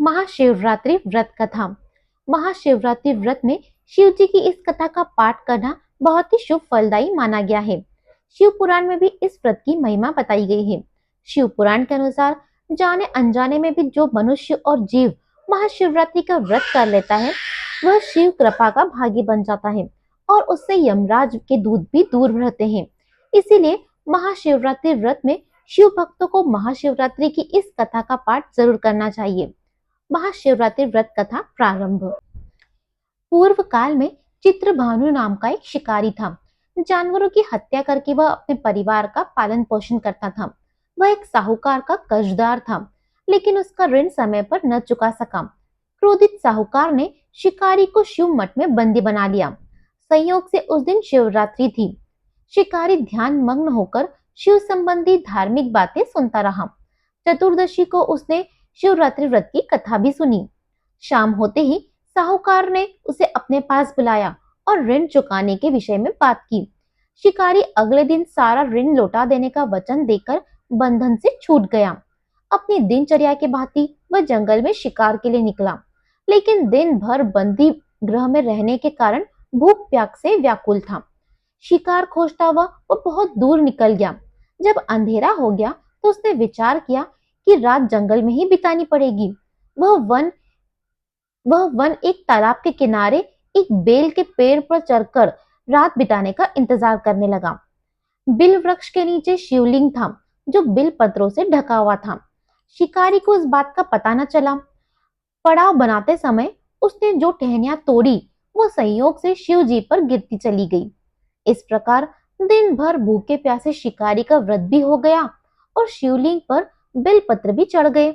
महाशिवरात्रि व्रत कथा। महाशिवरात्रि व्रत में शिव जी की इस कथा का पाठ करना बहुत ही शुभ फलदायी माना गया है। शिव पुराण में भी इस व्रत की महिमा बताई गई है। शिव पुराण के अनुसार जाने अनजाने में भी जो मनुष्य और जीव महाशिवरात्रि का व्रत कर लेता है, वह शिव कृपा का भागी बन जाता है और उससे यमराज के दूत भी दूर रहते हैं। इसीलिए महाशिवरात्रि व्रत में शिव भक्तों को महाशिवरात्रि की इस कथा का पाठ जरूर करना चाहिए। महाशिवरात्रि व्रत कथा प्रारंभ। पूर्व काल में चित्रभानु नाम का एक शिकारी था। जानवरों की हत्या करके वह अपने परिवार का पालन पोषण करता था। वह एक साहूकार का कर्जदार था, लेकिन उसका ऋण समय पर न चुका सका। क्रोधित साहूकार ने शिकारी को शिव मठ में बंदी बना लिया। संयोग से उस दिन शिवरात्रि थी। शिकारी ध्यान मग्न होकर शिव संबंधी धार्मिक बातें सुनता रहा। चतुर्दशी को उसने शिवरात्रि व्रत की कथा भी सुनी। शाम होते ही साहूकार ने उसे अपने पास बुलाया और ऋण चुकाने के विषय में बात की। शिकारी अगले दिन सारा ऋण लौटा देने का वचन देकर बंधन से छूट गया। अपनी दिनचर्या के भांति वह जंगल में शिकार के लिए निकला, लेकिन दिन भर बंदी गृह में रहने के कारण भूख प्यास से व्याकुल था। शिकार खोजता हुआ वो बहुत दूर निकल गया। जब अंधेरा हो गया तो उसने विचार किया कि रात जंगल में ही बितानी पड़ेगी। वह वन एक तालाब के किनारे एक बेल के पेड़ पर चढ़कर रात बिताने का इंतजार करने लगा। बिल वृक्ष के नीचे शिवलिंग था, जो बिल पत्रों से ढका हुआ था। शिकारी को इस बात का पता न चला। पड़ाव बनाते समय उसने जो टहनियां तोड़ी, वो संयोग से शिव जी पर गिरती चली गई। इस प्रकार दिन भर भूखे प्यासे शिकारी का व्रत भी हो गया और शिवलिंग पर बेल पत्र भी चढ़ गए।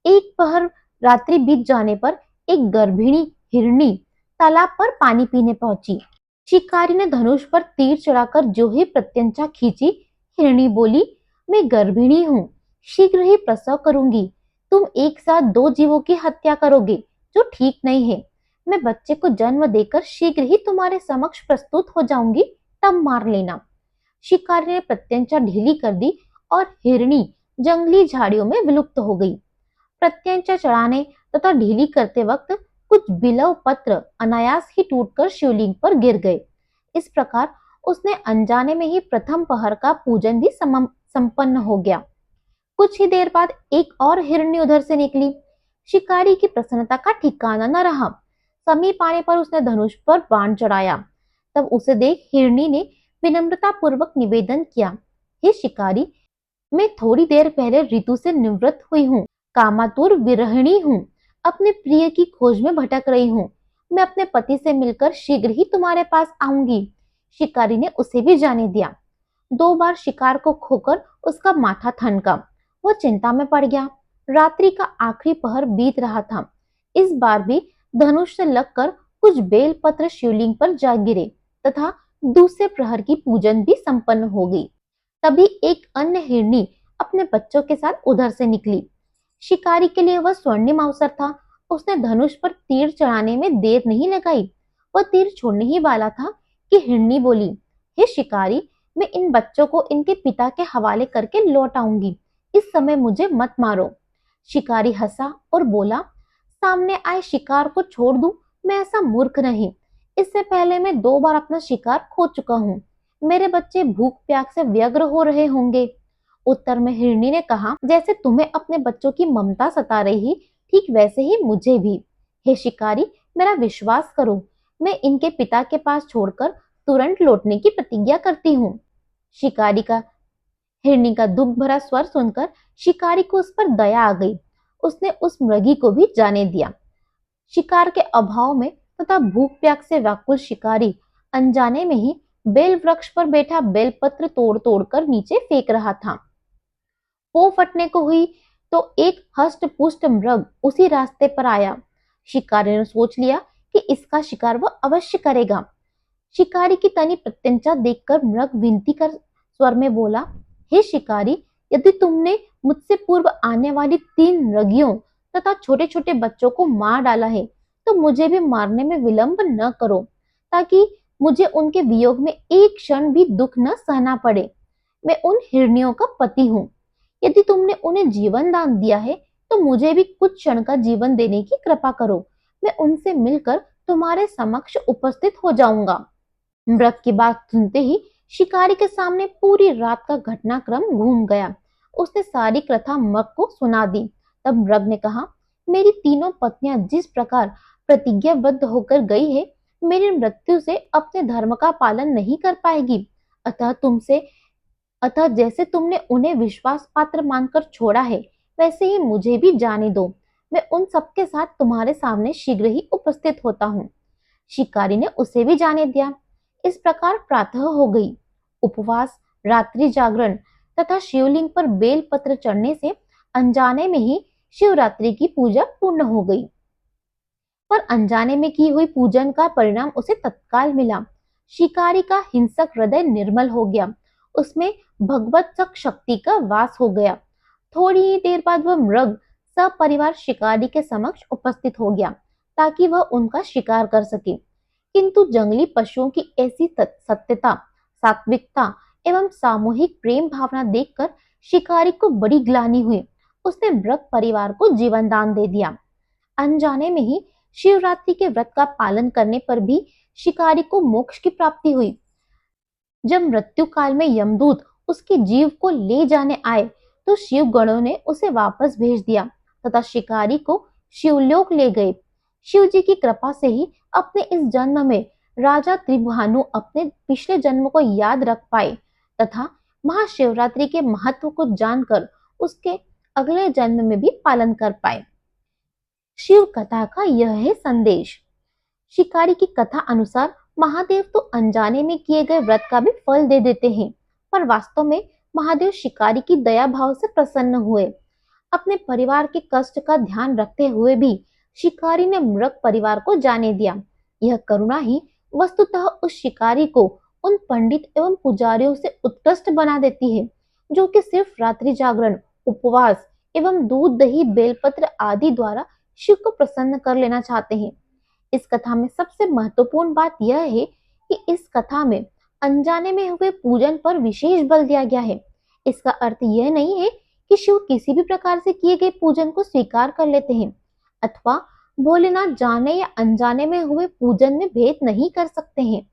एक पहर रात्रि बीत जाने पर एक गर्भिणी हिरनी तालाब पर पानी पीने पहुंची। शिकारी ने धनुष पर तीर चढ़ाकर जो ही प्रत्यंचा खींची, हिरनी बोली, मैं गर्भिणी हूँ, शीघ्र ही प्रसव करूंगी। तुम एक साथ दो जीवों की हत्या करोगे, जो ठीक नहीं है। मैं बच्चे को जन्म देकर शीघ्र ही तुम्हारे समक्ष प्रस्तुत हो जाऊंगी, तब मार लेना। शिकारी ने प्रत्यंचा ढीली कर दी और हिरनी जंगली झाड़ियों में विलुप्त हो गई। प्रत्यंचा चढ़ाने तथा ढीली करते वक्त कुछ बिलव पत्र अनायास ही टूटकर शिवलिंग पर गिर गए। इस प्रकार उसने अनजाने में ही प्रथम पहर का पूजन भी संपन्न हो गया। कुछ ही देर बाद एक और हिरनी उधर से निकली। शिकारी की प्रसन्नता का ठिकाना न रहा। समीप आने पर उसने धनुष पर बाण चढ़ाया। तब उसे देख हिरनी ने विनम्रता पूर्वक निवेदन किया, हे शिकारी, मैं थोड़ी देर पहले ऋतु से निवृत्त हुई हूँ, कामातुर विरहिणी हूँ, अपने प्रिय की खोज में भटक रही हूँ। मैं अपने पति से मिलकर शीघ्र ही तुम्हारे पास आऊंगी। शिकारी ने उसे भी जाने दिया। 2 बार शिकार को खोकर उसका माथा ठनका। वो चिंता में पड़ गया। रात्रि का आखिरी पहर बीत रहा था। इस बार भी धनुष से लगकर कुछ बेल पत्र शिवलिंग पर जा गिरे तथा दूसरे प्रहर की पूजन भी संपन्न हो गई। तभी एक अन्य हिरनी अपने बच्चों के साथ उधर से निकली। शिकारी के लिए वह स्वर्णिम अवसर था। उसने धनुष पर तीर चढ़ाने में देर नहीं लगाई। वह तीर छोड़ने ही वाला था कि हिरनी बोली, हे शिकारी, मैं इन बच्चों को इनके पिता के हवाले करके लौट आऊंगी। इस समय मुझे मत मारो। शिकारी हंसा और बोला, सामने आए शिकार को छोड़ दूं? मैं ऐसा मूर्ख नहीं। इससे पहले मैं 2 बार अपना शिकार खो चुका हूँ। मेरे बच्चे भूख प्यास से व्यग्र हो रहे होंगे। उत्तर में हिरनी ने कहा, जैसे तुम्हें अपने बच्चों की ममता सता रही, ठीक वैसे ही मुझे भी। हे शिकारी, मेरा विश्वास करो, मैं इनके पिता के पास छोड़कर तुरंत लौटने की प्रतिज्ञा करती हूँ। शिकारी का हिरनी का दुख भरा स्वर सुनकर शिकारी को उस पर दया आ गई। उसने उस मृगी को भी जाने दिया। शिकार के अभाव में तथा भूख प्यास से व्याकुल शिकारी अनजाने में ही बेल वृक्ष पर बैठा बेलपत्र तोड़ तोड़कर नीचे फेंक रहा था। पो फटने को हुई तो एक हष्ट पुष्ट मृग उसी रास्ते पर आया। शिकारी ने सोच लिया कि इसका शिकार वह अवश्य करेगा। शिकारी की तनी प्रत्यंचा देखकर मृग विनती कर स्वर में बोला, हे शिकारी, यदि तुमने मुझसे पूर्व आने वाली 3 मृगियों तथा छोटे छोटे बच्चों को मार डाला है, तो मुझे भी मारने में विलंब न करो, ताकि मुझे उनके वियोग में एक क्षण भी दुख न सहना पड़े। मैं उन हिरनियों का पति हूँ। यदि तुमने उन्हें जीवन दान दिया है, तो मुझे भी कुछ क्षण का जीवन देने की कृपा करो। मैं उनसे मिलकर तुम्हारे समक्ष उपस्थित हो जाऊंगा। मृग की बात सुनते ही शिकारी के सामने पूरी रात का घटनाक्रम घूम गया। उसने सारी कथा मृग को सुना दी। तब मृग ने कहा, मेरी तीनों पत्नियां जिस प्रकार प्रतिज्ञाबद्ध होकर गई है, मेरी मृत्यु से अपने धर्म का पालन नहीं कर पाएगी। अतः तुमसे अतः जैसे तुमने उन्हें विश्वास पात्र मानकर छोड़ा है, वैसे ही मुझे भी जाने दो। मैं उन सबके साथ तुम्हारे सामने शीघ्र ही उपस्थित होता हूँ। शिकारी ने उसे भी जाने दिया। इस प्रकार प्रातः हो गई। उपवास, रात्रि जागरण तथा शिवलिंग पर बेल पत्र चढ़ने से अनजाने में ही शिवरात्रि की पूजा पूर्ण हो गई। पर अनजाने में की हुई पूजन का परिणाम उसे तत्काल मिला। शिकारी का हिंसक हृदय निर्मल हो गया। उसमें भगवत शक्ति का वास हो गया। थोड़ी ही देर बाद वह मृग सपरिवार शिकारी के समक्ष उपस्थित हो गया ताकि वह उनका शिकार कर सके। किंतु जंगली पशुओं की ऐसी सत्यता, सात्विकता एवं सामूहिक प्रेम भावना देखकर शिकारी को बड़ी ग्लानि हुई। उसने मृग परिवार को जीवन दान दे दिया। अनजाने में ही शिवरात्रि के व्रत का पालन करने पर भी शिकारी को मोक्ष की प्राप्ति हुई। जब मृत्यु काल में यमदूत उसके जीव को ले जाने आए तो शिव गणों ने उसे वापस भेज दिया तथा शिकारी को शिवलोक ले गए। शिव जी की कृपा से ही अपने इस जन्म में राजा त्रिभानु अपने पिछले जन्म को याद रख पाए तथा महाशिवरात्रि के महत्व को जानकर उसके अगले जन्म में भी पालन कर पाए। शिव कथा का यह है संदेश। शिकारी की कथा अनुसार महादेव तो अनजाने में किए गए व्रत का भी फल दे देते हैं, पर वास्तव में महादेव शिकारी की दया भाव से प्रसन्न हुए। अपने परिवार के कष्ट का ध्यान रखते हुए भी शिकारी ने मृग परिवार को जाने दिया। यह करुणा ही वस्तुतः उस शिकारी को उन पंडित एवं पुजारियों से उत्कृष्ट बना देती है, जो कि सिर्फ रात्रि जागरण, उपवास एवं दूध दही बेलपत्र आदि द्वारा शिव को प्रसन्न कर लेना चाहते हैं। इस कथा में सबसे महत्वपूर्ण बात यह है कि इस कथा में अनजाने में हुए पूजन पर विशेष बल दिया गया है। इसका अर्थ यह नहीं है कि शिव किसी भी प्रकार से किए गए पूजन को स्वीकार कर लेते हैं अथवा भोलेनाथ जाने या अनजाने में हुए पूजन में भेद नहीं कर सकते हैं।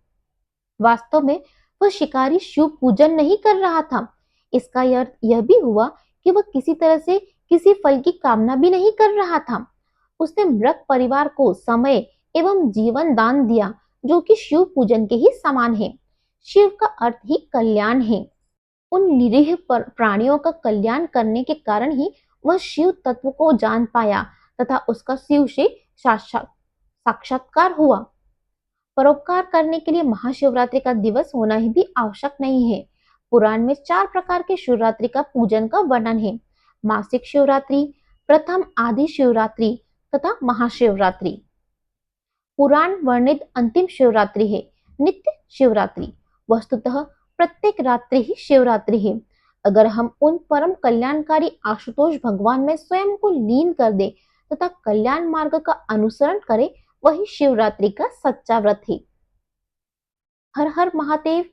वास्तव में वह शिकारी शिव पूजन नहीं कर रहा था। इसका अर्थ यह भी हुआ कि वह किसी तरह से किसी फल की कामना भी नहीं कर रहा था। उसने मृग परिवार को समय एवं जीवन दान दिया, जो कि शिव पूजन के ही समान है। शिव का अर्थ ही कल्याण है। उन निरीह प्राणियों का कल्याण करने के कारण ही वह शिव तत्व को जान पाया तथा उसका शिव से साक्षात्कार हुआ। परोपकार करने के लिए महाशिवरात्रि का दिवस होना ही भी आवश्यक नहीं है। पुराण में 4 प्रकार के शिवरात्रि का पूजन का वर्णन है। मासिक शिवरात्रि, प्रथम आदि शिवरात्रि तथा महाशिवरात्रि। पुराण वर्णित अंतिम शिवरात्रि है नित्य शिवरात्रि। वस्तुतः प्रत्येक रात्रि ही शिवरात्रि है। अगर हम उन परम कल्याणकारी आशुतोष भगवान में स्वयं को लीन कर दे तथा कल्याण मार्ग का अनुसरण करें, वही शिवरात्रि का सच्चा व्रत है। हर हर महादेव।